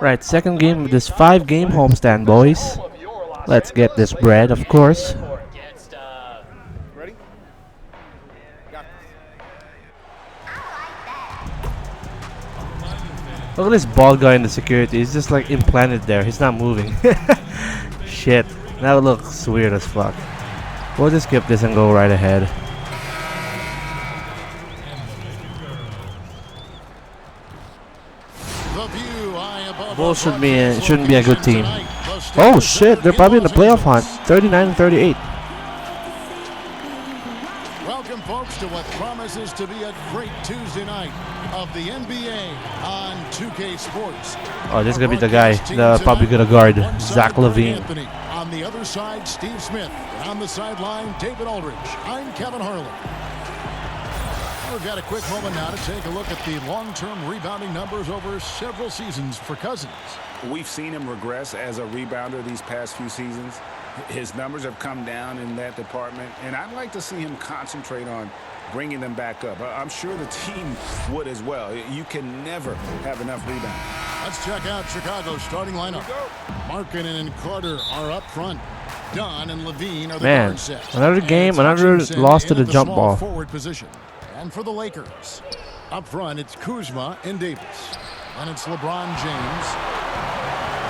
Right, second game of this 5-game homestand, boys. Let's get this bread, of course. Look at this bald guy in the security. He's just like implanted there. He's not moving. Shit. That looks weird as fuck. We'll just skip this and go right ahead. Bulls shouldn't be a good team. Oh shit, they're probably in the playoff hunt. 39-38. Welcome, folks, to what promises to be a great Tuesday night of the NBA on 2K Sports. Oh, this is gonna be the guy that's probably gonna guard Zach LaVine. On the other side, Steve Smith. And on the sideline, David Aldridge. I'm Kevin Harlan. We've got a quick moment now to take a look at the long-term rebounding numbers over several seasons for Cousins. We've seen him regress as a rebounder these past few seasons. His numbers have come down in that department, and I'd like to see him concentrate on bringing them back up. I'm sure the team would as well. You can never have enough rebounds. Let's check out Chicago's starting lineup. Markkanen and Carter are up front. Dunn and Levine are the guard set. Another game, another loss to the jump ball. Forward position. And for the Lakers, up front, it's Kuzma and Davis. And it's LeBron James.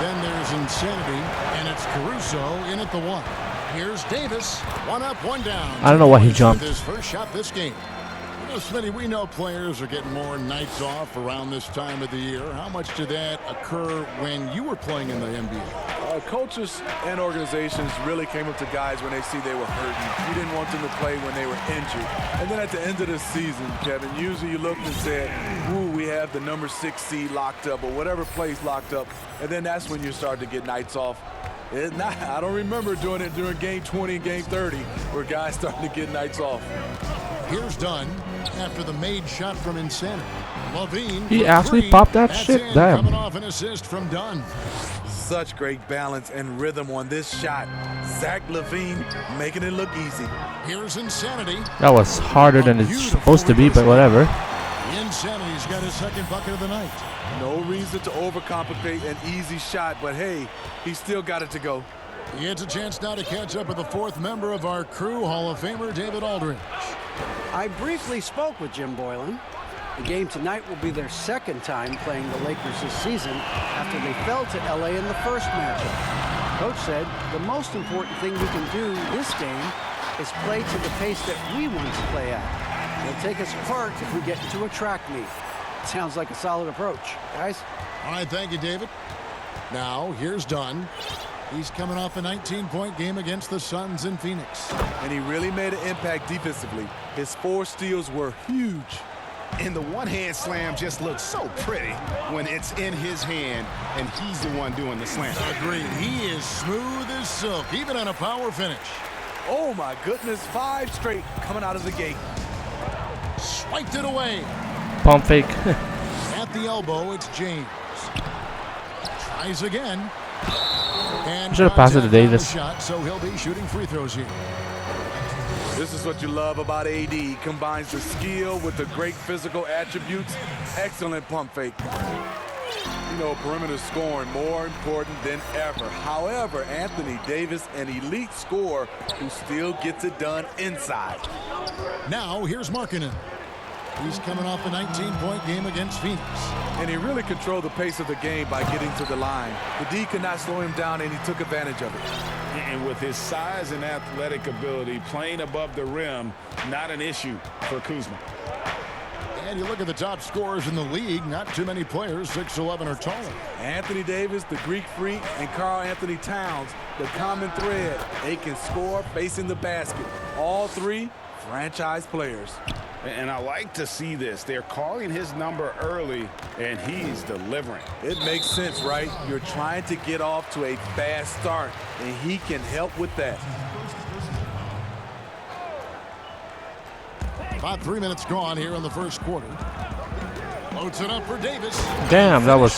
Then there's Insanity, and it's Caruso in at the 1. Here's Davis, 1 up, 1 down. I don't know why he jumped. His first shot this game. You know, Smitty, we know players are getting more nights off around this time of the year. How much did that occur when you were playing in the NBA? Coaches and organizations really came up to guys when they see they were hurting. You didn't want them to play when they were injured. And then at the end of the season, Kevin, usually you looked and said, ooh, we have the number 6 seed locked up or whatever place locked up. And then that's when you start to get nights off. I don't remember doing it during game 20 and game 30 where guys started to get nights off. Here's Dunn after the made shot from Insanity. Levine. He actually popped that shit. Damn. Coming off an assist from Dunn. Such great balance and rhythm on this shot. Zach LaVine making it look easy. Here's Insanity. That was harder than it's supposed to be, but whatever. Insanity's got his second bucket of the night. No reason to overcomplicate an easy shot, but hey, he still got it to go. He gets a chance now to catch up with the 4th member of our crew, Hall of Famer David Aldridge. I briefly spoke with Jim Boylan. The game tonight will be their 2nd time playing the Lakers this season after they fell to LA in the first matchup. Coach said the most important thing we can do this game is play to the pace that we want to play at. They'll take us apart if we get into a track meet. Sounds like a solid approach, guys. All right, thank you, David. Now, here's Dunn. He's coming off a 19-point game against the Suns in Phoenix. And he really made an impact defensively. His 4 steals were huge. And the one-hand slam just looks so pretty when it's in his hand and he's the one doing the slam. Agreed. He is smooth as silk, even on a power finish. Oh, my goodness. 5 straight coming out of the gate. Swiped it away. Pump fake. At the elbow, it's James. Tries again. And should have passed it to Davis. Shot, so he'll be shooting free throws here. This is what you love about AD. He combines the skill with the great physical attributes. Excellent pump fake. You know, perimeter scoring more important than ever. However, Anthony Davis, an elite scorer who still gets it done inside. Now, here's Markkanen. He's coming off a 19-point game against Phoenix. And he really controlled the pace of the game by getting to the line. The D could not slow him down, and he took advantage of it. And with his size and athletic ability, playing above the rim, not an issue for Kuzma. And you look at the top scorers in the league, not too many players 6'11" or taller. Anthony Davis, the Greek Freak, and Karl Anthony Towns, the common thread. They can score facing the basket. All 3 franchise players. And I like to see this. They're calling his number early, and he's delivering. It makes sense, right? You're trying to get off to a fast start, and he can help with that. About 3 minutes gone here in the first quarter. Loads it up for Davis. Damn, that was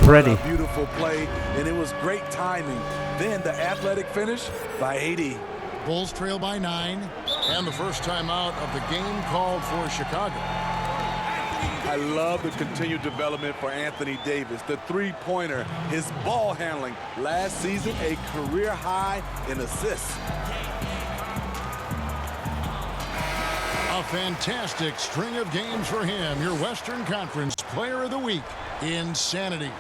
pretty. A beautiful play, and it was great timing. Then the athletic finish by AD. Bulls trail by 9, and the first timeout of the game called for Chicago. I love the continued development for Anthony Davis. The three-pointer, his ball handling. Last season, a career high in assists. A fantastic string of games for him. Your Western Conference Player of the Week. Insanity.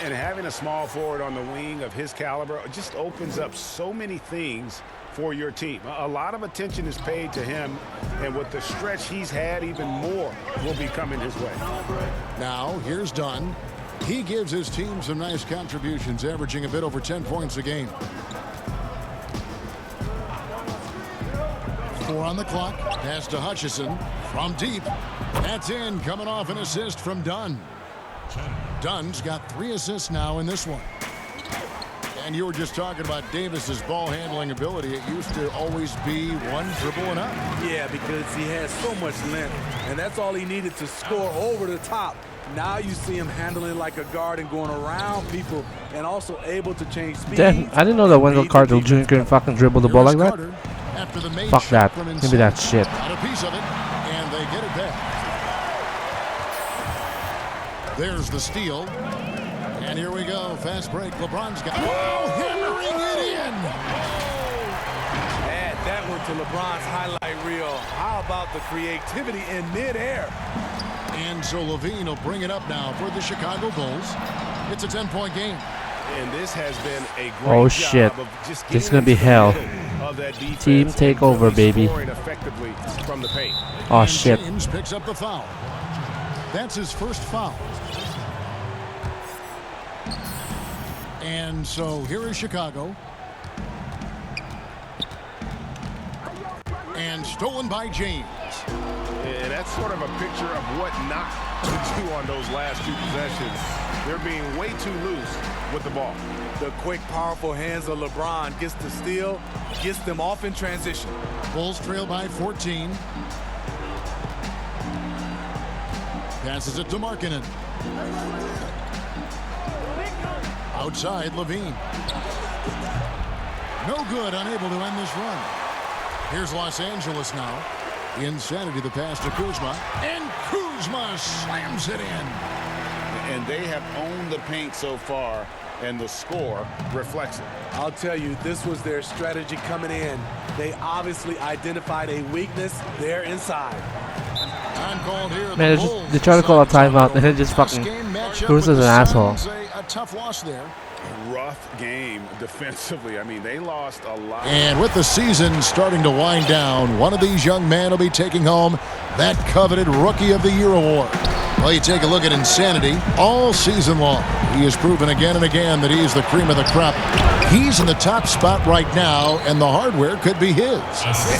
And having a small forward on the wing of his caliber just opens up so many things for your team. A lot of attention is paid to him, and with the stretch he's had, even more will be coming his way. Now, here's Dunn. He gives his team some nice contributions, averaging a bit over 10 points a game. 4 on the clock. Pass to Hutchison from deep. That's in, coming off an assist from Dunn. Dunn's got 3 assists now in this one. And you were just talking about Davis's ball handling ability. It used to always be one dribble and up. Yeah, because he has so much length, and that's all he needed to score over the top. Now you see him handling like a guard and going around people, and also able to change speed. Damn, I didn't know that Wendell Carter Jr. couldn't fucking dribble the ball like that. After the Fuck that. Give me that shit. Got a piece of it, and they get it back. There's the steal. And here we go. Fast break. LeBron's got. Whoa! Hammering it in. Add that one to LeBron's highlight reel. How about the creativity in midair? And so Levine will bring it up now for the Chicago Bulls. It's a 10-point game. And this has been a great Oh shit. job of just This is getting gonna be into the hell. middle of that defense Team and takeover, really baby. scoring effectively from the paint. Oh And shit. James picks up the foul. That's his first foul. And so here is Chicago. And stolen by James. And that's sort of a picture of what not to do on those last 2 possessions. They're being way too loose with the ball. The quick, powerful hands of LeBron gets the steal, gets them off in transition. Bulls trail by 14. Passes it to Markkanen. Outside, Levine. No good, unable to end this run. Here's Los Angeles now. Insanity, the pass to Kuzma. And Kuzma slams it in. And they have owned the paint so far, and the score reflects it. I'll tell you, this was their strategy coming in. They obviously identified a weakness there inside. Time called here. Man, they try to call a timeout and then just fucking Caruso's an asshole. A tough loss there. Rough game defensively. I mean, they lost a lot. And with the season starting to wind down, one of these young men will be taking home that coveted Rookie of the Year award. Well, you take a look at Insanity all season long. He has proven again and again that he's the cream of the crop. He's in the top spot right now, and the hardware could be his.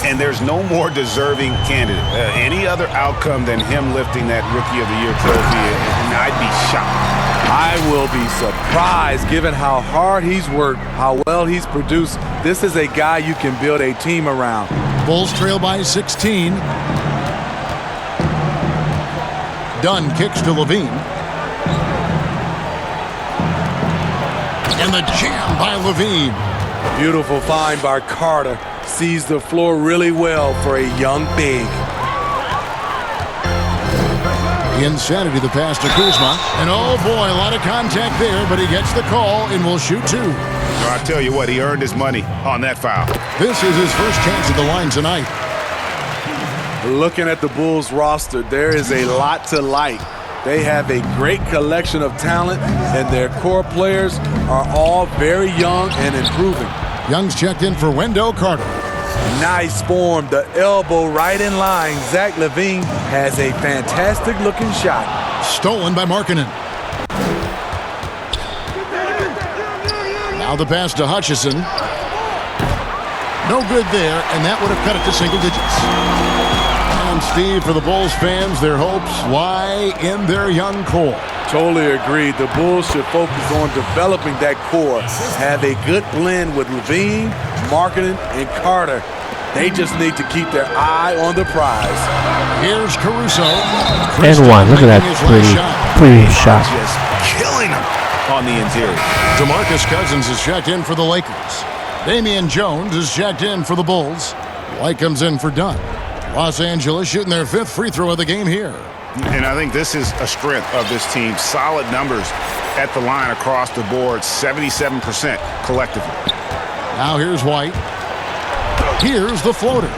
And there's no more deserving candidate. Any other outcome than him lifting that Rookie of the Year trophy, and I'd be shocked. I will be surprised given how hard he's worked, how well he's produced. This is a guy you can build a team around. Bulls trail by 16. Dunn kicks to Levine. And the jam by Levine. Beautiful find by Carter. Sees the floor really well for a young big. Insanity, the pass to Kuzma. And oh boy, a lot of contact there, but he gets the call and will shoot 2. I tell you what, he earned his money on that foul. This is his first chance at the line tonight. Looking at the Bulls roster, there is a lot to like. They have a great collection of talent, and their core players are all very young and improving. Young's checked in for Wendell Carter. Nice form, the elbow right in line. Zach LaVine has a fantastic looking shot. Stolen by Markkanen. Now the pass to Hutchison. No good there, and that would have cut it to single digits. And Steve, for the Bulls fans, their hopes lie in their young core. Totally agreed. The Bulls should focus on developing that core. Have a good blend with Levine, Markkanen, and Carter. They just need to keep their eye on the prize. Here's Caruso. And one. Look at that pretty shot. Just killing him on the interior. DeMarcus Cousins is checked in for the Lakers. Damian Jones is checked in for the Bulls. White comes in for Dunn. Los Angeles shooting their 5th free throw of the game here. And I think this is a strength of this team. Solid numbers at the line across the board, 77% collectively. Now here's White. Here's the floater.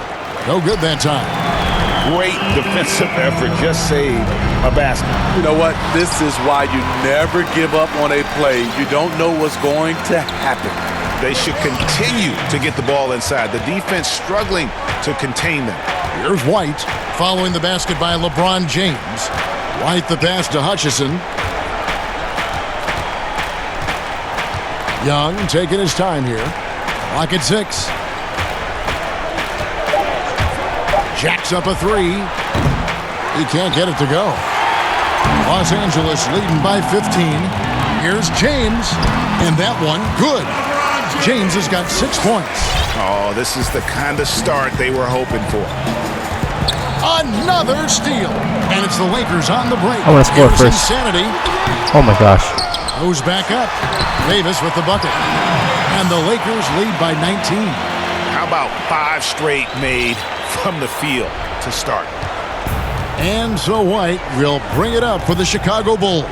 No good that time. Great defensive effort. Just saved a basket. You know what? This is why you never give up on a play. You don't know what's going to happen. They should continue to get the ball inside. The defense struggling to contain them. Here's White following the basket by LeBron James. White the pass to Hutchison. Young taking his time here. Clock at 6. Jacks up a 3. He can't get it to go. Los Angeles leading by 15. Here's James. And that one, good. James has got 6 points. Oh, this is the kind of start they were hoping for. Another steal. And it's the Lakers on the break. I want to score Here's first. Insanity. Oh my gosh. Goes back up. Davis with the bucket. And the Lakers lead by 19. How about 5 straight made from the field to start? And so White will bring it up for the Chicago Bulls.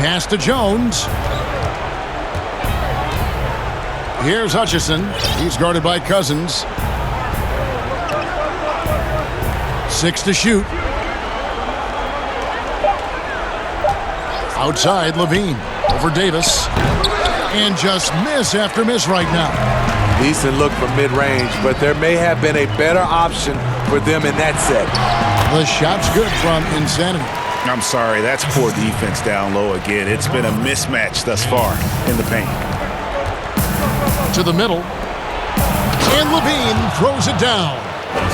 Pass to Jones. Here's Hutchison. He's guarded by Cousins. 6 to shoot. Outside, Levine. Over Davis. And just miss after miss right now. Decent look from mid-range, but there may have been a better option for them in that set. The shot's good from Insanity. I'm sorry, that's poor defense down low again. It's been a mismatch thus far in the paint. To the middle. And Levine throws it down.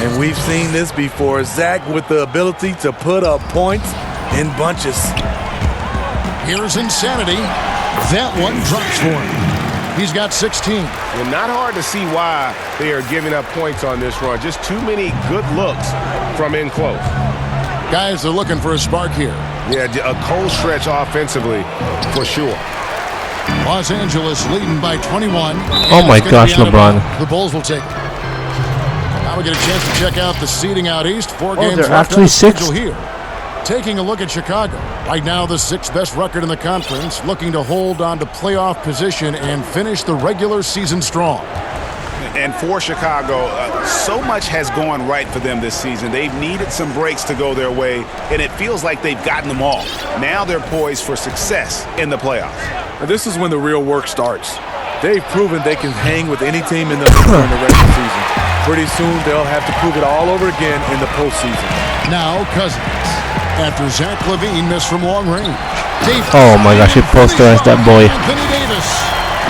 And we've seen this before. Zach with the ability to put up points in bunches. Here's Insanity. That one drops for him. He's got 16. And not hard to see why they are giving up points on this run. Just too many good looks from in close. Guys are looking for a spark here. Yeah, a cold stretch offensively for sure. Los Angeles leading by 21. Oh my gosh, LeBron. The Bulls will take it. Now we get a chance to check out the seeding out east. 4 games they're left actually on the 6? schedule here. Taking a look at Chicago. Right now the 6th best record in the conference, looking to hold on to playoff position and finish the regular season strong. And for Chicago, so much has gone right for them this season. They've needed some breaks to go their way, and it feels like they've gotten them all. Now they're poised for success in the playoffs. And this is when the real work starts. They've proven they can hang with any team in the during the regular season. Pretty soon they'll have to prove it all over again in the postseason. Now Cousins. After Zach LaVine missed from long range. Davis. Oh my gosh, he posterized that boy. Anthony Davis.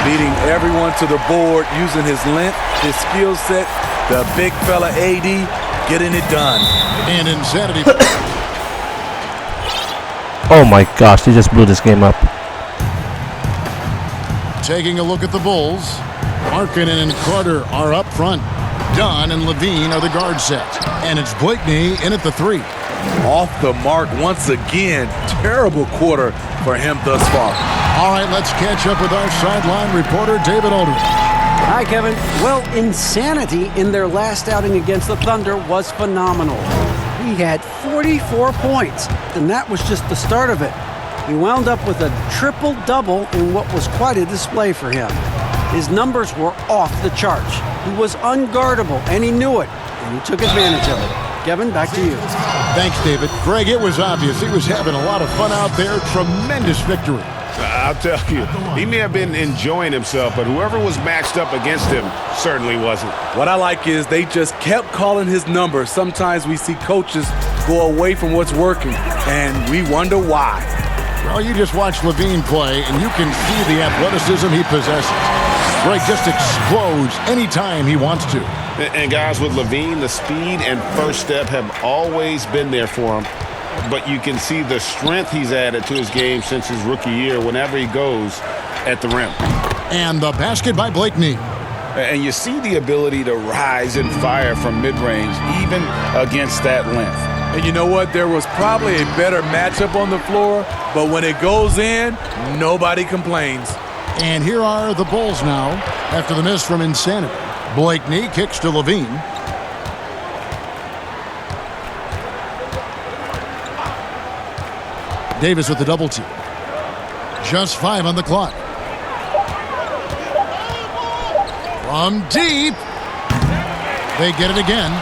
Beating everyone to the board, using his length, his skill set, the big fella AD, getting it done. And Insanity. Oh my gosh, they just blew this game up. Taking a look at the Bulls. Markkanen and Carter are up front. Dunn and Levine are the guard set. And it's Blakeney in at the 3. Off the mark once again. Terrible quarter for him thus far. All right, let's catch up with our sideline reporter, David Aldridge. Hi, Kevin. Well, Insanity in their last outing against the Thunder was phenomenal. He had 44 points, and that was just the start of it. He wound up with a triple-double in what was quite a display for him. His numbers were off the charts. He was unguardable, and he knew it, and he took advantage of it. Kevin, back to you. Thanks, David. Greg, it was obvious he was having a lot of fun out there. Tremendous victory. I'll tell you, he may have been enjoying himself, but whoever was matched up against him certainly wasn't. What I like is they just kept calling his number. Sometimes we see coaches go away from what's working, and we wonder why. Well, you just watch Levine play, and you can see the athleticism he possesses. Greg just explodes anytime he wants to. And guys, with Levine, the speed and first step have always been there for him. But you can see the strength he's added to his game since his rookie year whenever he goes at the rim. And the basket by Blakeney. And you see the ability to rise and fire from mid-range, even against that length. And you know what? There was probably a better matchup on the floor, but when it goes in, nobody complains. And here are the Bulls now after the miss from Insanity. Blakeney kicks to Levine. Davis with the double team. Just 5 on the clock. From deep. They get it again.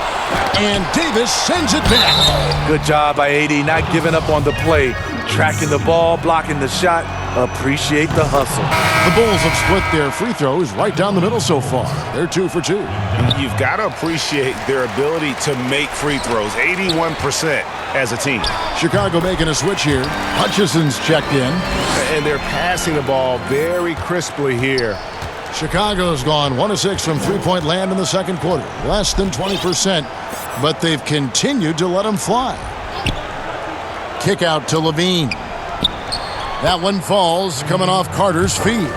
And Davis sends it back. Good job by AD, not giving up on the play. Tracking the ball, blocking the shot. Appreciate the hustle. The Bulls have split their free throws right down the middle so far. They're 2 for 2. You've got to appreciate their ability to make free throws. 81% as a team. Chicago making a switch here. Hutchison's checked in. And they're passing the ball very crisply here. Chicago's gone 1 of 6 from three-point land in the second quarter. Less than 20%, but they've continued to let them fly. Kick out to Levine. That one falls, coming off Carter's feed.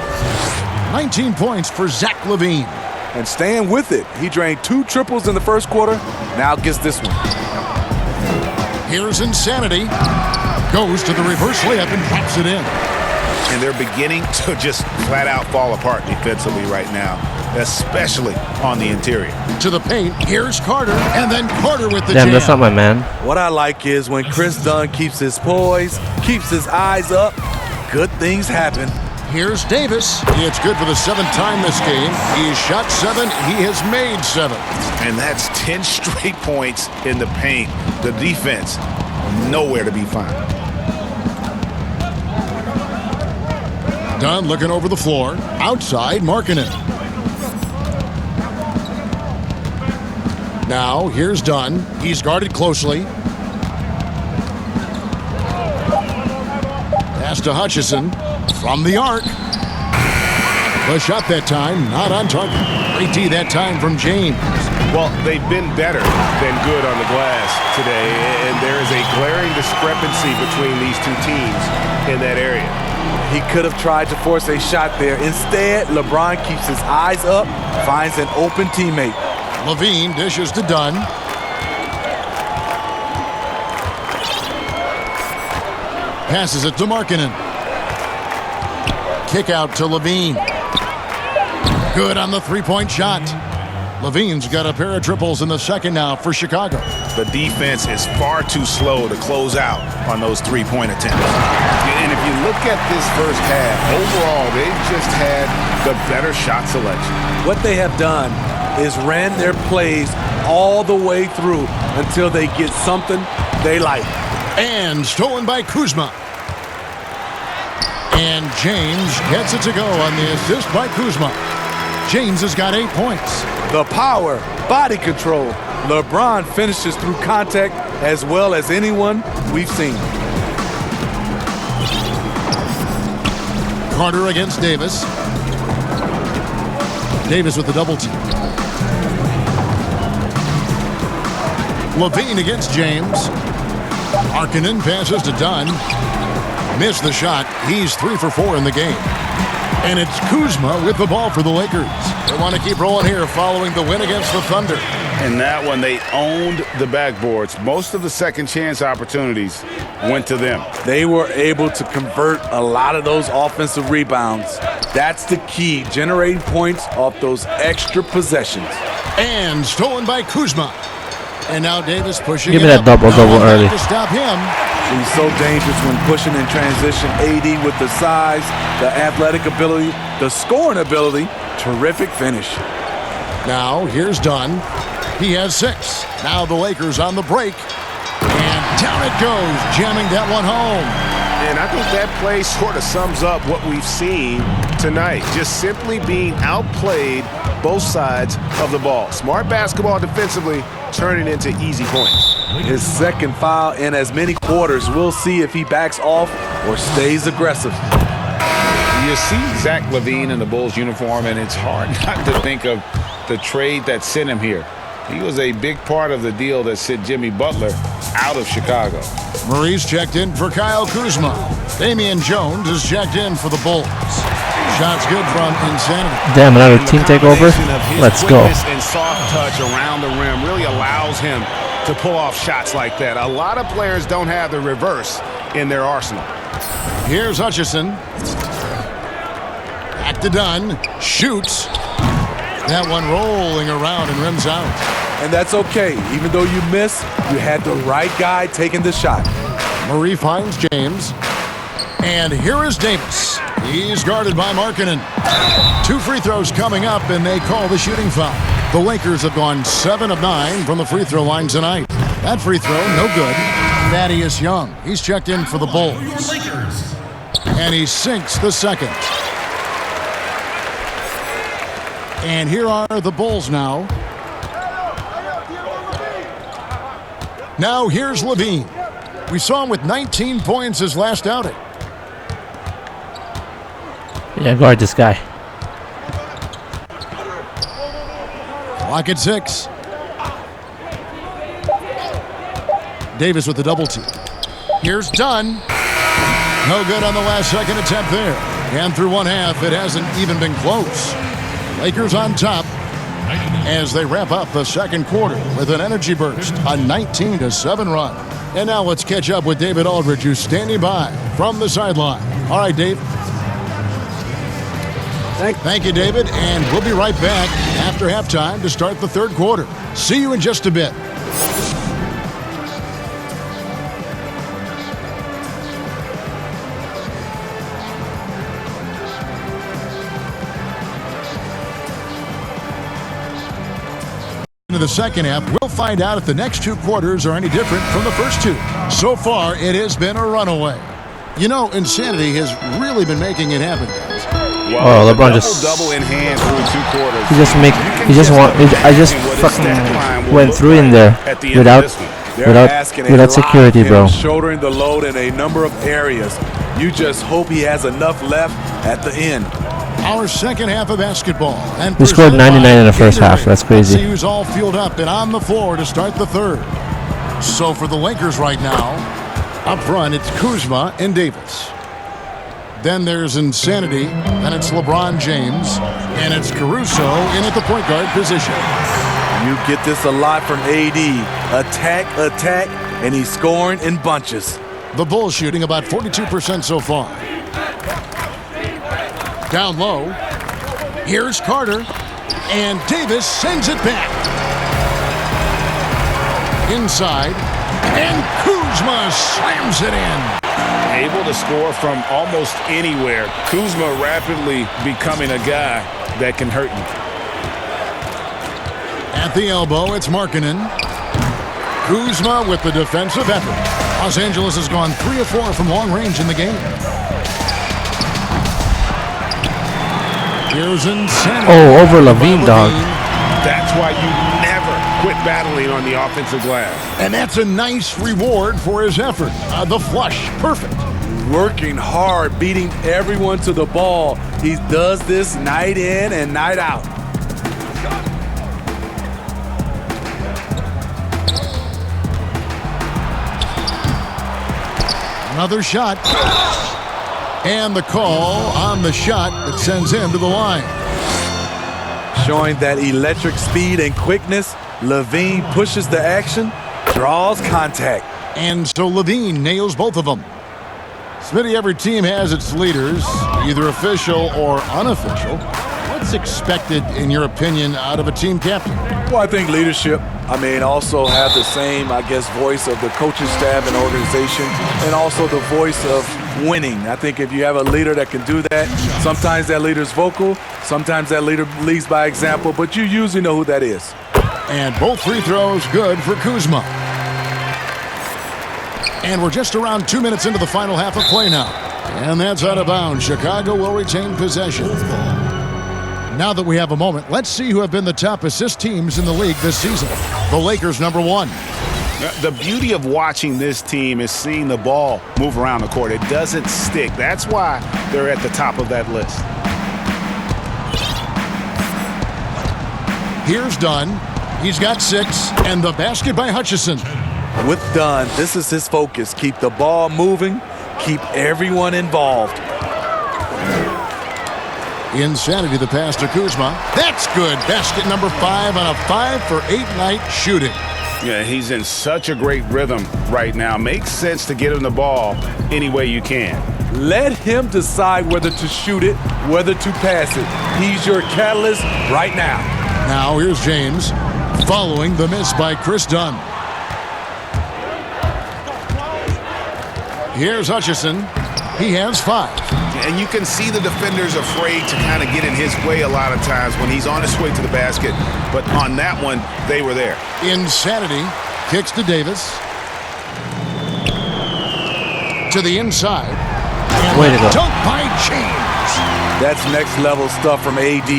19 points for Zach Levine. And staying with it. He drained 2 triples in the first quarter. Now gets this one. Here's Insanity. Goes to the reverse layup and drops it in. And they're beginning to just flat out fall apart defensively right now, especially on the interior. To the paint, here's Carter, and then Carter with the Damn, jam. that's not my man. What I like is when Chris Dunn keeps his poise, keeps his eyes up, good things happen. Here's Davis. It's good for the 7th time this game. He's shot 7. He has made 7. And that's 10 straight points in the paint. The defense, nowhere to be found. Dunn looking over the floor. Outside, marking it. Now, here's Dunn. He's guarded closely. Pass to Hutchison. From the arc. The shot that time, not on target. Great D that time from James. Well, they've been better than good on the glass today, and there is a glaring discrepancy between these two teams in that area. He could have tried to force a shot there. Instead, LeBron keeps his eyes up, finds an open teammate. Levine dishes to Dunn. Passes it to Markkanen. Kick out to Levine. Good on the three-point shot. Levine's got a pair of triples in the second now for Chicago. The defense is far too slow to close out on those three-point attempts. And if you look at this first half, overall, they've just had the better shot selection. What they have done is ran their plays all the way through until they get something they like. And stolen by Kuzma. And James gets it to go on the assist by Kuzma. James has got 8 points. The power, body control. LeBron finishes through contact as well as anyone we've seen. Carter against Davis. Davis with the double team. Levine against James. Markkanen passes to Dunn. Missed the shot. He's 3 for 4 in the game. And it's Kuzma with the ball for the Lakers. They want to keep rolling here following the win against the Thunder. In that one, they owned the backboards. Most of the second chance opportunities went to them. They were able to convert a lot of those offensive rebounds. That's the key, generating points off those extra possessions. And stolen by Kuzma. And now Davis pushing Give me it that up. double-double early. To stop him. He's so dangerous when pushing in transition. AD with the size, the athletic ability, the scoring ability, terrific finish. Now here's Dunn. He has 6. Now the Lakers on the break. And down it goes, jamming that one home. And I think that play sort of sums up what we've seen tonight. Just simply being outplayed both sides of the ball. Smart basketball defensively, turning into easy points. His second foul in as many quarters. We'll see if he backs off or stays aggressive. You see Zach Levine in the Bulls uniform, and it's hard not to think of the trade that sent him here. He was a big part of the deal that sent Jimmy Butler out of Chicago. Murray's checked in for Kyle Kuzma. Damian Jones is checked in for the Bulls. Shots good from Insanity. Damn, another team takeover. Let's go. And soft touch around the rim really allows him to pull off shots like that. A lot of players don't have the reverse in their arsenal. Here's Hutchison. Back to Dunn. Shoots. That one rolling around and rims out. And that's okay. Even though you miss, you had the right guy taking the shot. Murray finds James. And here is Davis. He's guarded by Markkanen. 2 free throws coming up, and they call the shooting foul. The Lakers have gone 7 of 9 from the free throw line tonight. That free throw, no good. Thaddeus Young, he's checked in for the Bulls. And he sinks the second. And here are the Bulls now. Now here's Levine. We saw him with 19 points his last outing. Yeah, guard this guy. Clock at 6. Davis with the double team. Here's Dunn. No good on the last second attempt there. And through one half, it hasn't even been close. Lakers on top as they wrap up the second quarter with an energy burst, a 19-7 run. And now let's catch up with David Aldridge, who's standing by from the sideline. All right, Dave. Thank you, David, and we'll be right back after halftime to start the third quarter. See you in just a bit. Into the second half, we'll find out if the next 2 quarters are any different from the first 2. So far, it has been a runaway. You know, insanity has really been making it happen, guys. Well, LeBron just double in hand through 2 quarters. I just fucking went through in there without security, bro. Shouldering the load in a number of areas. You just hope he has enough left at the end. Our second half of basketball. And we scored 99 in the first half. That's crazy. Let's see who's all fueled up and on the floor to start the third. So for the Lakers right now, up front it's Kuzma and Davis. Then there's Insanity, and it's LeBron James, and it's Caruso in at the point guard position. You get this a lot from AD. Attack, and he's scoring in bunches. The Bulls shooting about 42% so far. Down low, here's Carter, and Davis sends it back. Inside, and Kuzma slams it in. Able to score from almost anywhere. Kuzma rapidly becoming a guy that can hurt you. At the elbow, it's Markkanen. Kuzma with the defensive effort. Los Angeles has gone 3 of 4 from long range in the game. Here's Insanity. Oh, over Levine, dog. That's why you never quit battling on the offensive glass. And that's a nice reward for his effort. The flush, perfect. Working hard, beating everyone to the ball. He does this night in and night out. Another shot. And the call on the shot that sends him to the line. Showing that electric speed and quickness, Levine pushes the action, draws contact. And so Levine nails both of them. Smitty, every team has its leaders, either official or unofficial. What's expected, in your opinion, out of a team captain? Well, I think leadership. Also have the same, voice of the coaching staff and organization, and also the voice of winning. I think if you have a leader that can do that, sometimes that leader's vocal, sometimes that leader leads by example, but you usually know who that is. And both free throws good for Kuzma. And we're just around 2 minutes into the final half of play now. And that's out of bounds. Chicago will retain possession. Now that we have a moment, let's see who have been the top assist teams in the league this season. The Lakers, number 1. The beauty of watching this team is seeing the ball move around the court. It doesn't stick. That's why they're at the top of that list. Here's Dunn. He's got 6, and the basket by Hutchison. With Dunn, this is his focus. Keep the ball moving, keep everyone involved. Insanity, the pass to Kuzma. That's good. Basket number 5 on a 5-for-8 night shooting. Yeah, he's in such a great rhythm right now. Makes sense to get him the ball any way you can. Let him decide whether to shoot it, whether to pass it. He's your catalyst right now. Now here's James following the miss by Chris Dunn. Here's Hutchison. He has 5. And you can see the defenders afraid to kind of get in his way a lot of times when he's on his way to the basket. But on that one, they were there. Insanity kicks to Davis. To the inside. And Way to go. dunk by James. That's next level stuff from AD.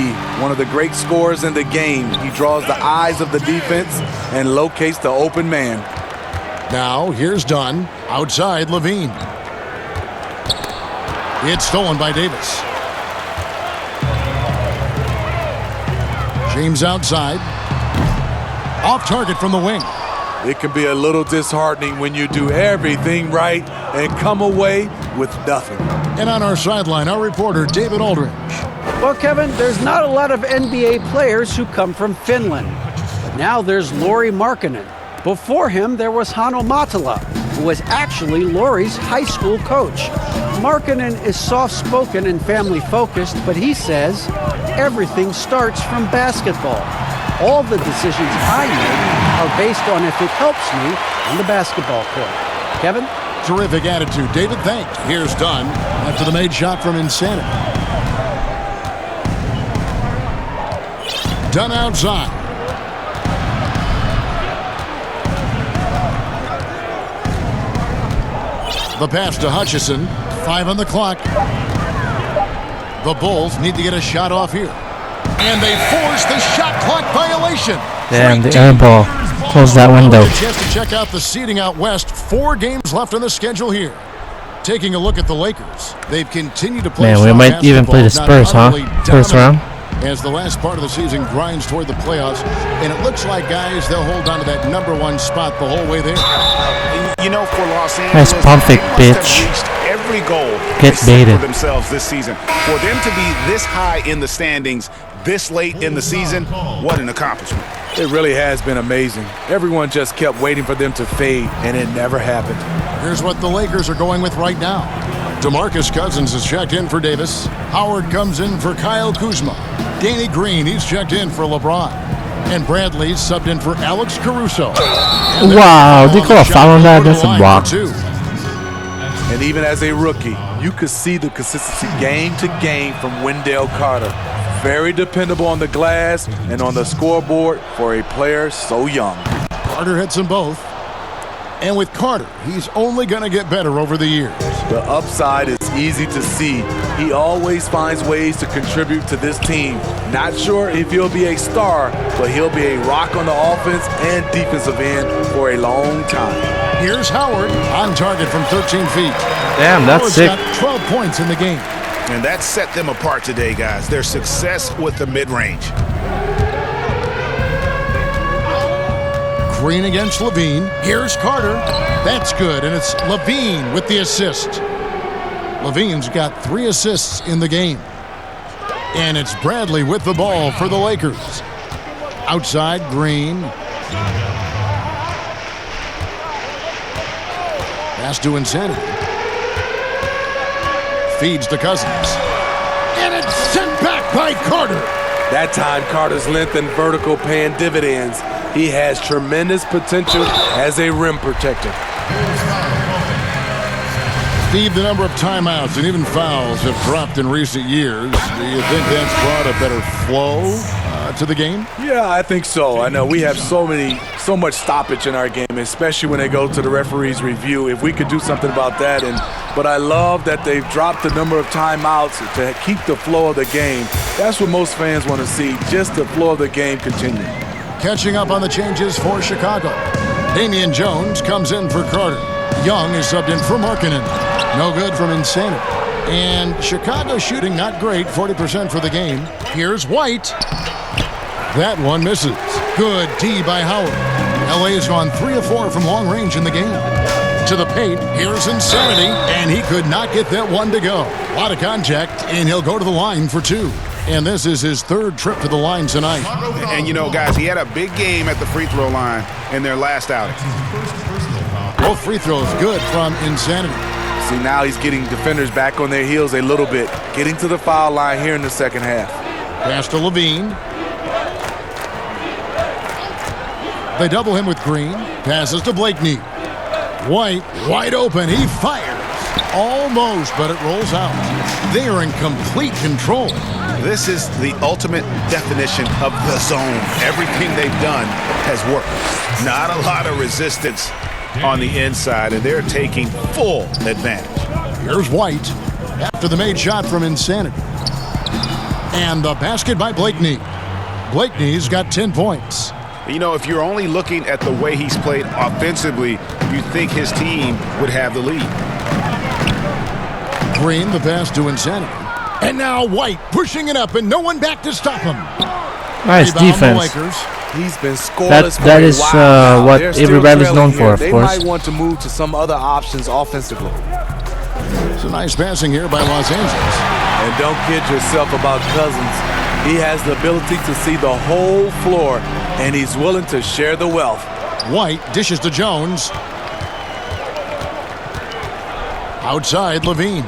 One of the great scorers in the game. He draws the eyes of the defense and locates the open man. Now here's Dunn. Outside Levine. It's stolen by Davis. James outside. Off target from the wing. It can be a little disheartening when you do everything right and come away with nothing. And on our sideline, our reporter, David Aldridge. Well, Kevin, there's not a lot of NBA players who come from Finland. But now there's Lauri Markkanen. Before him, there was Hanno Matala, who was actually Lauri's high school coach. Markkanen is soft-spoken and family-focused, but he says everything starts from basketball. All the decisions I make are based on if it helps me on the basketball court. Kevin? Terrific attitude. David, thanks. Here's Dunn after the made shot from Insanity. Dunn outside. The pass to Hutchison. 5 on the clock. The Bulls need to get a shot off here. And they force the shot clock violation. Damn, the air ball. Close that window. A chance to check out the seeding out west. 4 games left on the schedule here. Taking a look at the Lakers. They've continued to play. Man, we strong might even play the basketball, Spurs, not huh? utterly First round. dominant as the last part of the season grinds toward the playoffs. And it looks like, guys, they'll hold on to that #1 spot the whole way there. You know, for Los Angeles, Nice pump fake, they must bitch. have reached every goal Get they set baited. for themselves this season. For them to be this high in the standings this late in the season, what an accomplishment. It really has been amazing. Everyone just kept waiting for them to fade, and it never happened. Here's what the Lakers are going with right now. DeMarcus Cousins is checked in for Davis. Howard comes in for Kyle Kuzma. Danny Green, he's checked in for LeBron. And Bradley's subbed in for Alex Caruso. Wow, they call a foul on that? That's a block. And even as a rookie, you could see the consistency game to game from Wendell Carter. Very dependable on the glass and on the scoreboard for a player so young. Carter hits them both. And with Carter, he's only going to get better over the years. The upside is easy to see. He always finds ways to contribute to this team. Not sure if he'll be a star, but he'll be a rock on the offense and defensive end for a long time. Here's Howard on target from 13 feet. Damn, that's Howard's sick. got 12 points in the game. And that set them apart today, guys. Their success with the mid-range. Green against Levine. Here's Carter. That's good, and it's Levine with the assist. Levine's got 3 assists in the game. And it's Bradley with the ball for the Lakers. Outside, Green. Pass to Insanity. Feeds to Cousins. And it's sent back by Carter. That time, Carter's length and vertical paying dividends. He has tremendous potential as a rim protector. Steve, the number of timeouts and even fouls have dropped in recent years. Do you think that's brought a better flow to the game? Yeah, I think so. I know we have so much stoppage in our game, especially when they go to the referee's review. If we could do something about that, but I love that they've dropped the number of timeouts to keep the flow of the game. That's what most fans want to see, just the flow of the game continue. Catching up on the changes for Chicago. Damian Jones comes in for Carter. Young is subbed in for Markkanen. No good from Insanity. And Chicago shooting not great, 40% for the game. Here's White. That one misses. Good D by Howard. LA has gone 3 of 4 from long range in the game. To the paint, here's Insanity, and he could not get that one to go. A lot of contact, and he'll go to the line for 2. And this is his 3rd trip to the line tonight. And you know, guys, he had a big game at the free throw line in their last outing. Both free throws good from Insanity. See, now he's getting defenders back on their heels a little bit, getting to the foul line here in the second half. Pass to Levine. They double him with Green. Passes to Blakeney. White, wide open. He fires. Almost, but it rolls out. They are in complete control. This is the ultimate definition of the zone. Everything they've done has worked. Not a lot of resistance on the inside, and they're taking full advantage. Here's White after the made shot from Insanity. And the basket by Blakeney. Blakeney's got 10 points. You know, if you're only looking at the way he's played offensively, you'd think his team would have the lead. Green, the pass to Insanity. And now White pushing it up and no one back to stop him. Nice Rebound, the defense. Lakers. He's been scoreless for That a is while now. what They're still Avery Bradley's trailing known for, here. of They course. might want to move to some other options offensively. It's a nice passing here by Los Angeles. And don't kid yourself about Cousins. He has the ability to see the whole floor, and he's willing to share the wealth. White dishes to Jones. Outside, Levine.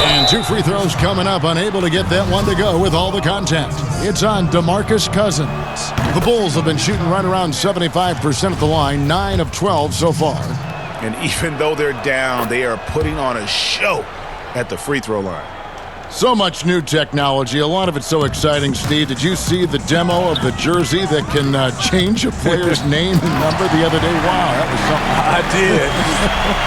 And 2 free throws coming up, unable to get that one to go with all the contact. It's on DeMarcus Cousins. The Bulls have been shooting right around 75% at the line, 9 of 12 so far. And even though they're down, they are putting on a show at the free throw line. So much new technology, a lot of it so exciting, Steve. Did you see the demo of the jersey that can change a player's name and number the other day? Wow, that was something. I did.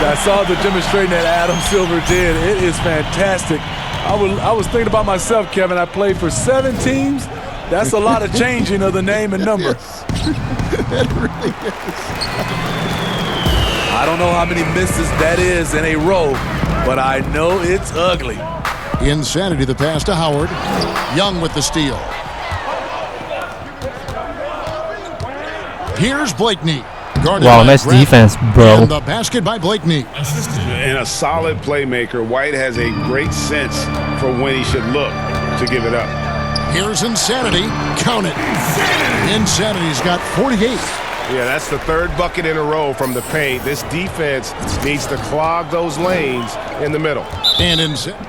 I saw the demonstration that Adam Silver did. It is fantastic. I was thinking about myself, Kevin. I played for 7 teams. That's a lot of changing of the name and number. It really is. I don't know how many misses that is in a row, but I know it's ugly. Insanity, the pass to Howard. Young with the steal. Here's Blakeney. Guarded Wow, by nice Brett. defense, bro. And the basket by Blakeney. And a solid playmaker, White has a great sense for when he should look to give it up. Here's Insanity. Count it. Insanity's got 48. Yeah, that's the 3rd bucket in a row from the paint. This defense needs to clog those lanes in the middle. And Insanity.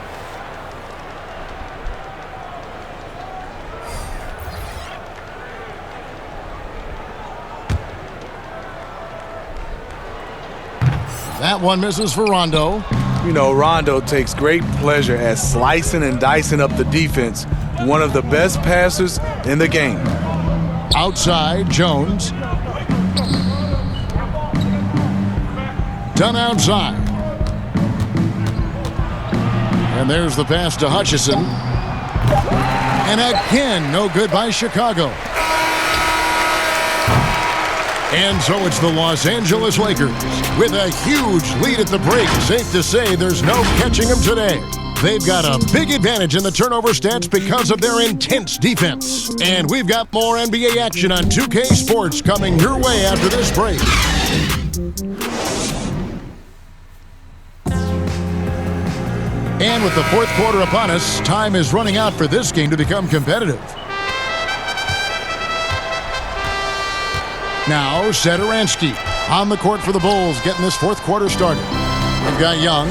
That one misses for Rondo. You know, Rondo takes great pleasure at slicing and dicing up the defense. One of the best passers in the game. Outside, Jones. Done outside. And there's the pass to Hutchison. And again, no good by Chicago. And so it's the Los Angeles Lakers with a huge lead at the break. Safe to say there's no catching them today. They've got a big advantage in the turnover stats because of their intense defense. And we've got more NBA action on 2K Sports coming your way after this break. And with the 4th quarter upon us, time is running out for this game to become competitive. Now, Satoransky on the court for the Bulls, getting this 4th quarter started. We've got Young.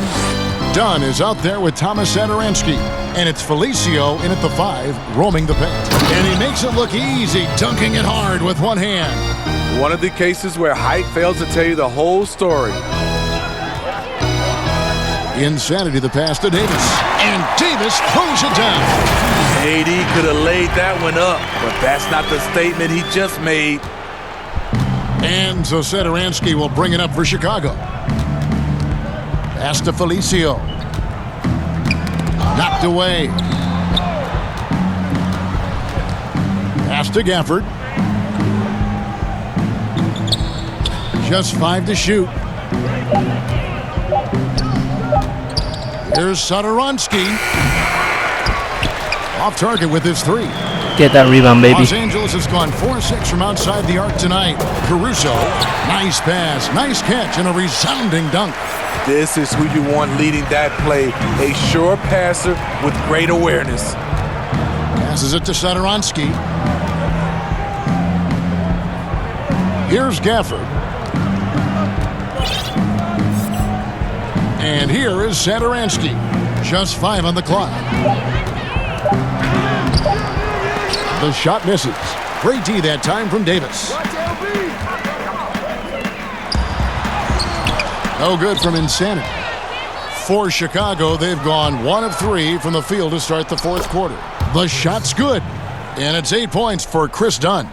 Dunn is out there with Thomas Satoransky. And it's Felicio in at the 5, roaming the paint. And he makes it look easy, dunking it hard with one hand. One of the cases where height fails to tell you the whole story. Insanity, the pass to Davis. And Davis throws it down. AD could have laid that one up, but that's not the statement he just made. And so Satoransky will bring it up for Chicago. Pass to Felicio. Knocked away. Pass to Gafford. Just 5 to shoot. Here's Satoransky. Off target with his 3. Get that rebound, baby. Los Angeles has gone 4-6 from outside the arc tonight. Caruso, nice pass, nice catch, and a resounding dunk. This is who you want leading that play. A sure passer with great awareness. Passes it to Satoransky. Here's Gafford. And here is Satoransky. Just 5 on the clock. The shot misses. Great D that time from Davis. No good from Insanity. For Chicago, they've gone 1 of 3 from the field to start the fourth quarter. The shot's good, and it's 8 points for Chris Dunn.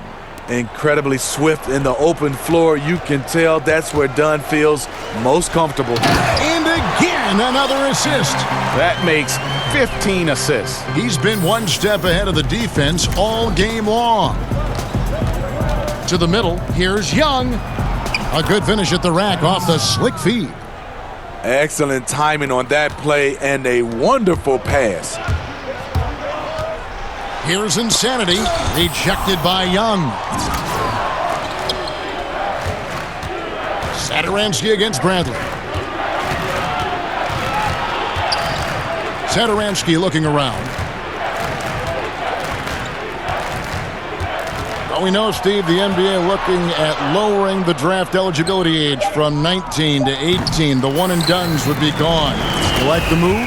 Incredibly swift in the open floor. You can tell that's where Dunn feels most comfortable. And again, another assist. That makes 15 assists. He's been one step ahead of the defense all game long. To the middle, here's Young. A good finish at the rack off the slick feed. Excellent timing on that play and a wonderful pass. Here's Insanity, rejected by Young. Satoransky against Bradley. Satoransky looking around. Well, we know, Steve, the NBA looking at lowering the draft eligibility age from 19 to 18. The one-and-dones would be gone. You like the move?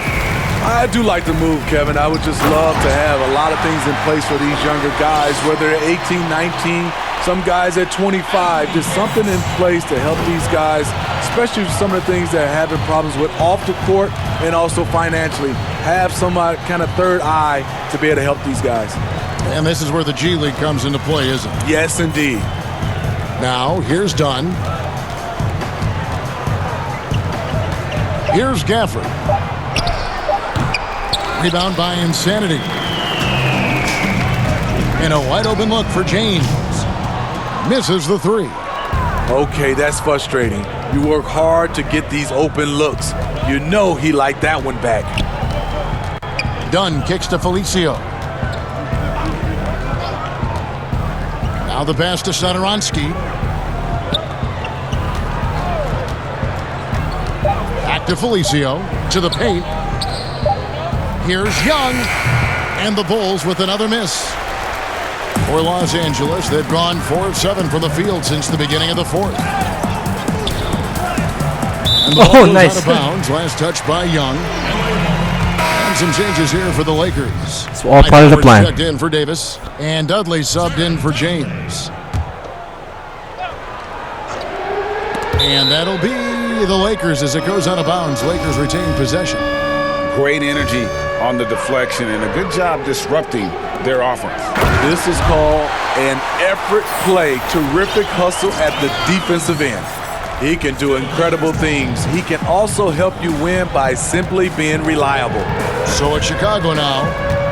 I do like the move, Kevin. I would just love to have a lot of things in place for these younger guys, whether they're 18, 19, some guys at 25, just something in place to help these guys, especially some of the things they're having problems with off the court and also financially. Have some kind of third eye to be able to help these guys. And this is where the G League comes into play, isn't it? Yes, indeed. Now, here's Dunn. Here's Gafford. Rebound by Insanity. And a wide open look for James. Misses the three. Okay, that's frustrating. You work hard to get these open looks. You know he liked that one back. Dunn kicks to Felicio. Now the pass to Satoransky. Back to Felicio. To the paint. Here's Young. And the Bulls with another miss. For Los Angeles, they've gone 4 of 7 from the field since the beginning of the fourth. And the ball goes nice. out of bounds. Last touch by Young. And some changes here for the Lakers. It's all part of the plan. Checked in for Davis, and Dudley subbed in for James. And that'll be the Lakers as it goes out of bounds. Lakers retain possession. Great energy on the deflection and a good job disrupting their offense. This is called an effort play. Terrific hustle at the defensive end. He can do incredible things. He can also help you win by simply being reliable. So it's Chicago now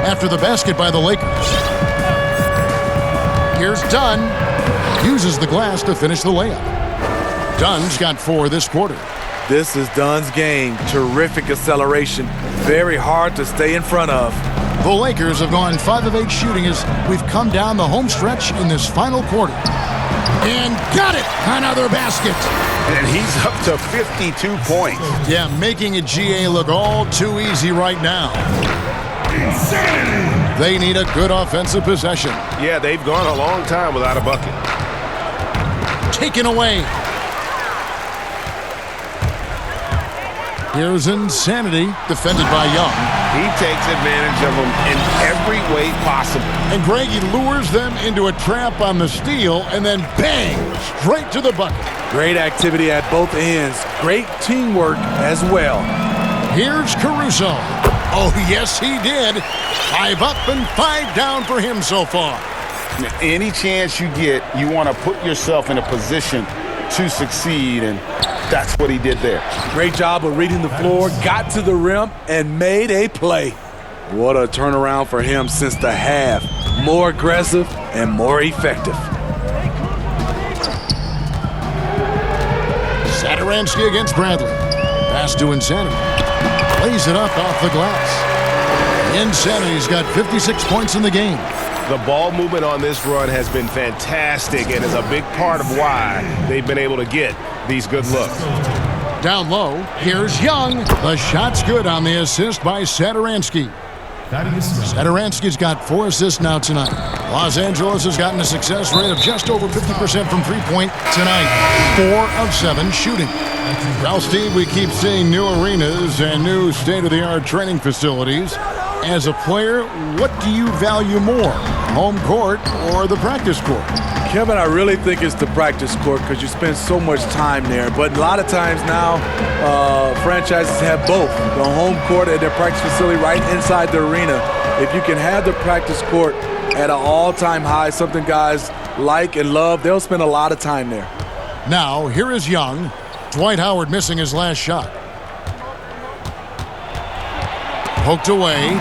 after the basket by the Lakers. Here's Dunn. Uses the glass to finish the layup. Dunn's got 4 this quarter. This is Dunn's game. Terrific acceleration. Very hard to stay in front of. The Lakers have gone 5 of 8 shooting as we've come down the home stretch in this final quarter. And got it! Another basket! And he's up to 52 points. Yeah, making a GA look all too easy right now. Insanity! They need a good offensive possession. Yeah, they've gone a long time without a bucket. Taken away. Here's Insanity, defended by Young. He takes advantage of them in every way possible. And Greg, he lures them into a trap on the steal, and then bang, straight to the bucket. Great activity at both ends. Great teamwork as well. Here's Caruso. Oh, yes, he did. 5 up and 5 down for him so far. Any chance you get, you want to put yourself in a position to succeed, and that's what he did there. Great job of reading the floor, got to the rim, and made a play. What a turnaround for him since the half. More aggressive and more effective. Satoransky against Bradley. Pass to Insanity. Lays it up off the glass. Insanity's got 56 points in the game. The ball movement on this run has been fantastic and is a big part of why they've been able to get these good looks. Down low, here's Young. The shot's good on the assist by Satoransky. Satoransky's got 4 assists now tonight. Los Angeles has gotten a success rate of just over 50% from three-point tonight. 4 of 7 shooting. Well, Steve, we keep seeing new arenas and new state-of-the-art training facilities. As a player, what do you value more, home court or the practice court? Kevin, I really think it's the practice court because you spend so much time there. But a lot of times now, franchises have both, the home court and their practice facility right inside the arena. If you can have the practice court at an all-time high, something guys like and love, they'll spend a lot of time there. Now, here is Young. Dwight Howard missing his last shot. Poked away.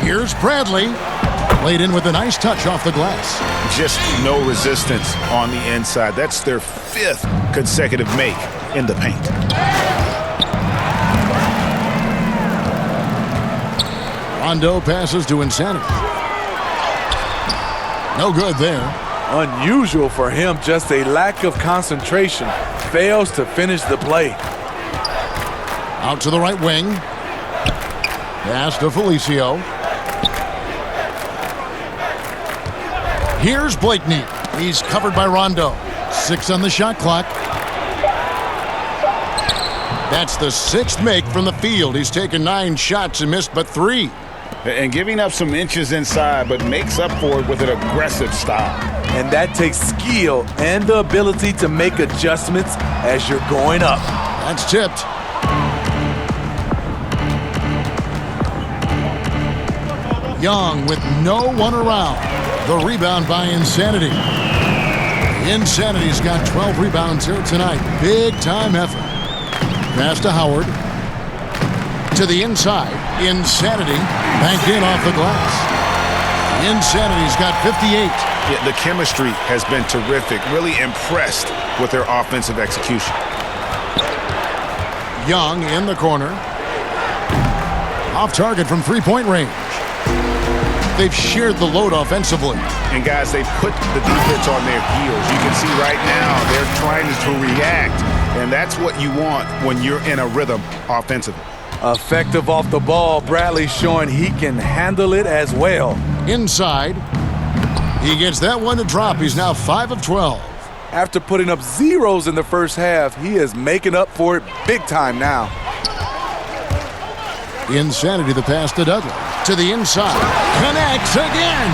Here's Bradley. Laid in with a nice touch off the glass. Just no resistance on the inside. That's their 5th consecutive make in the paint. Rondo passes to Insanity. No good there. Unusual for him, just a lack of concentration. Fails to finish the play. Out to the right wing. Pass to Felicio. Here's Blakeney. He's covered by Rondo. 6 on the shot clock. That's the 6th make from the field. He's taken 9 shots and missed but 3. And giving up some inches inside, but makes up for it with an aggressive style. And that takes skill and the ability to make adjustments as you're going up. That's tipped. Young with no one around. The rebound by Insanity. Insanity's got 12 rebounds here tonight. Big time effort. Pass to Howard. To the inside. Insanity banked in off the glass. Insanity's got 58. Yeah, the chemistry has been terrific. Really impressed with their offensive execution. Young in the corner. Off target from three-point range. They've shared the load offensively. And guys, they put the defense on their heels. You can see right now they're trying to react, and that's what you want when you're in a rhythm offensively. Effective off the ball. Bradley showing he can handle it as well. Inside. He gets that one to drop. He's now 5 of 12. After putting up zeros in the first half, he is making up for it big time now. Insanity, the pass to Dudley. To the inside. Connects again.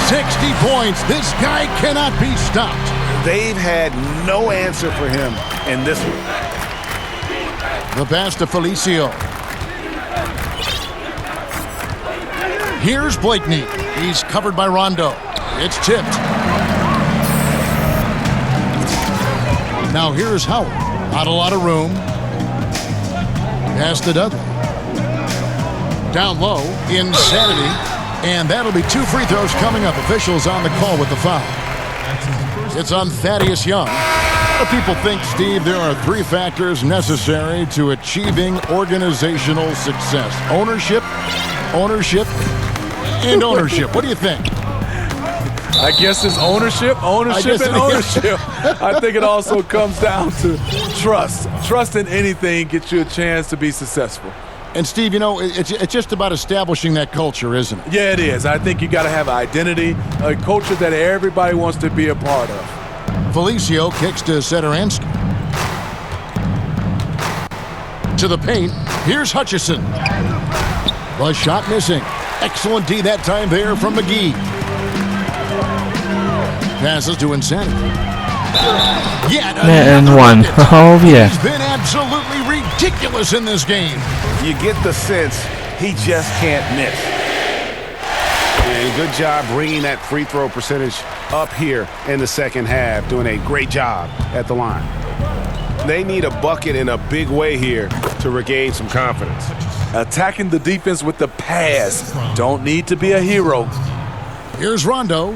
60 points. This guy cannot be stopped. They've had no answer for him in this one. The pass to Felicio. Here's Blakeney. He's covered by Rondo. It's tipped. Now here's Howard. Not a lot of room. Pass to Dudley. Down low, Insanity. And that'll be 2 free throws coming up. Officials on the call with the foul. It's on Thaddeus Young. A lot of people think, Steve, there are 3 factors necessary to achieving organizational success. Ownership, and ownership. What do you think? I guess it's ownership, and ownership. I think it also comes down to trust. Trust in anything gets you a chance to be successful. And, Steve, you know, it's just about establishing that culture, isn't it? Yeah, it is. I think you got to have an identity, a culture that everybody wants to be a part of. Felicio kicks to Sederansky. To the paint. Here's Hutchison. The shot missing. Excellent D that time there from McGee. Passes to Insanity. And one. Oh, yeah. He's been absolutely ridiculous in this game. You get the sense he just can't miss. And good job bringing that free throw percentage up here in the second half, doing a great job at the line. They need a bucket in a big way here to regain some confidence. Attacking the defense with the pass. Don't need to be a hero. Here's Rondo.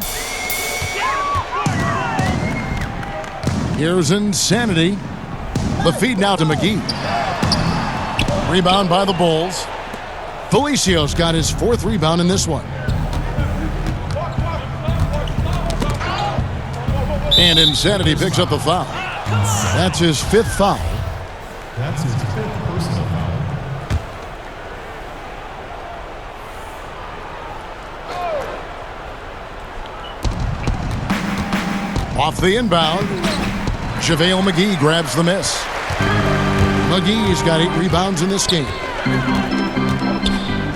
Here's Insanity. The feed now to McGee. Rebound by the Bulls. Felicio's got his 4th rebound in this one. And Insanity picks up the foul. That's his 5th foul. That's his 5th personal foul. Off the inbound. JaVale McGee grabs the miss. McGee's got 8 rebounds in this game.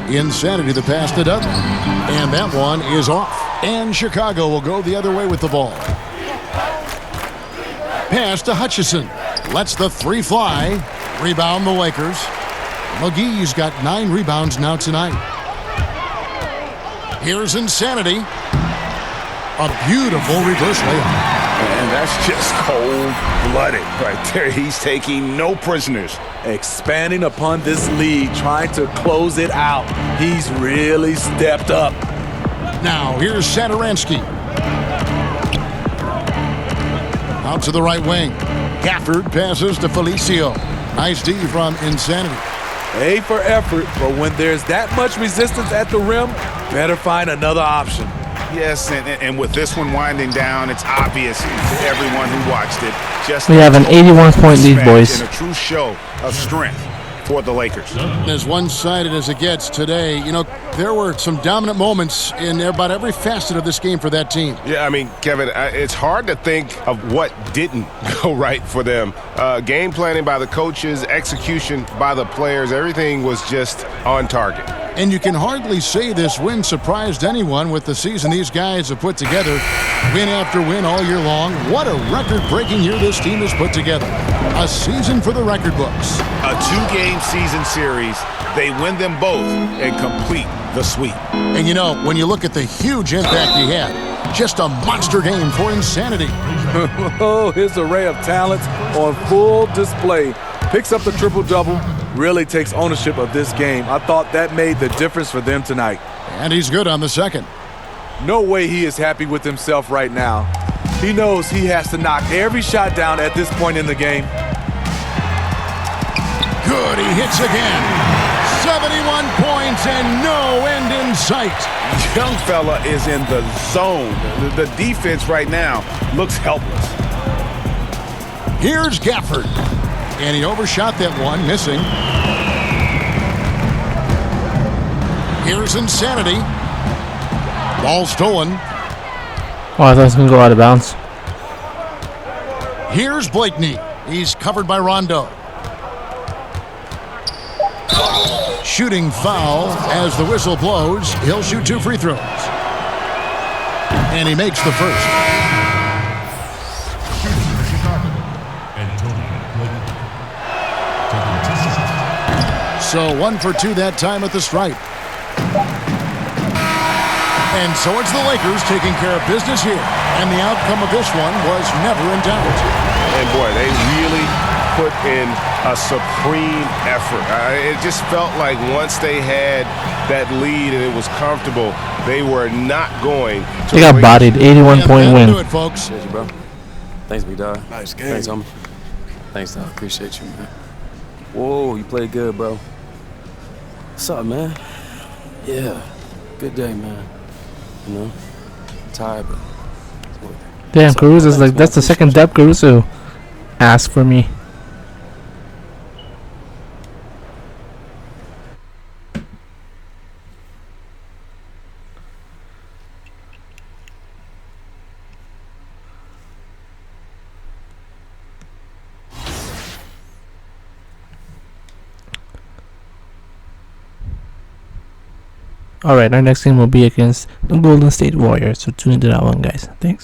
Insanity the pass to Dudley. And that one is off. And Chicago will go the other way with the ball. Pass to Hutchison. Lets the three fly. Rebound the Lakers. McGee's got 9 rebounds now tonight. Here's Insanity. A beautiful reverse layup. And that's just cold-blooded right there. He's taking no prisoners. Expanding upon this lead, trying to close it out. He's really stepped up. Now, here's Satoransky. Out to the right wing. Gafford passes to Felicio. Nice D from Insanity. A for effort, but when there's that much resistance at the rim, better find another option. Yes, and with this one winding down, it's obvious to everyone who watched it. Just We have an 81-point lead, boys. And a true show of strength for the Lakers. As one-sided as it gets today, you know, there were some dominant moments in about every facet of this game for that team. Yeah, I mean, Kevin, it's hard to think of what didn't go right for them. Game planning by the coaches, execution by the players, everything was just on target. And you can hardly say this win surprised anyone with the season these guys have put together. Win after win all year long. What a record-breaking year this team has put together. A season for the record books. A 2-game season series. They win them both and complete the sweep. And you know, when you look at the huge impact he had, just a monster game for Insanity. Oh, his array of talents on full display. Picks up the triple-double. Really takes ownership of this game. I thought that made the difference for them tonight. And he's good on the second. No way he is happy with himself right now. He knows he has to knock every shot down at this point in the game. Good, he hits again. 71 points and no end in sight. Young fella is in the zone. The defense right now looks helpless. Here's Gafford. And he overshot that one, missing. Here's Insanity. Ball stolen. Oh, I thought it was going to go out of bounds. Here's Blakeney. He's covered by Rondo. Shooting foul as the whistle blows. He'll shoot 2 free throws. And he makes the first. So 1 for 2 that time at the stripe. And so it's the Lakers taking care of business here. And the outcome of this one was never in doubt. And boy, they really put in a supreme effort. It just felt like once they had that lead and it was comfortable, they were not going to. They got bodied. 81-point win. Do it, folks. Appreciate you, bro. Thanks, big dog. Nice game. Thanks, homie. Thanks, dog. Appreciate you, man. Whoa, you played good, bro. What's up, man? Yeah, good day, man. You know, tired, but it's worth it. Damn, Caruso's like, that's the second depth Caruso asked for me. Alright, our next game will be against the Golden State Warriors, so tune into that one, guys. Thanks.